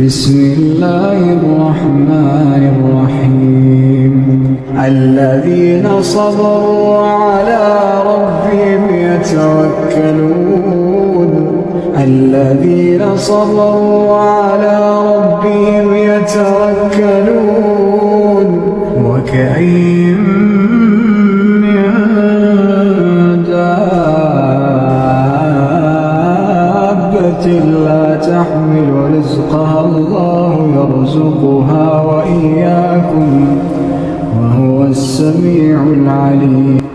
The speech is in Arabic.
بسم الله الرحمن الرحيم الذين صبروا على ربهم يتوكلون الذين صبروا على ربهم يتوكلون وكأين من دابة لا تحمل رزقها الله يرزقها وإياكم وهو السميع العليم.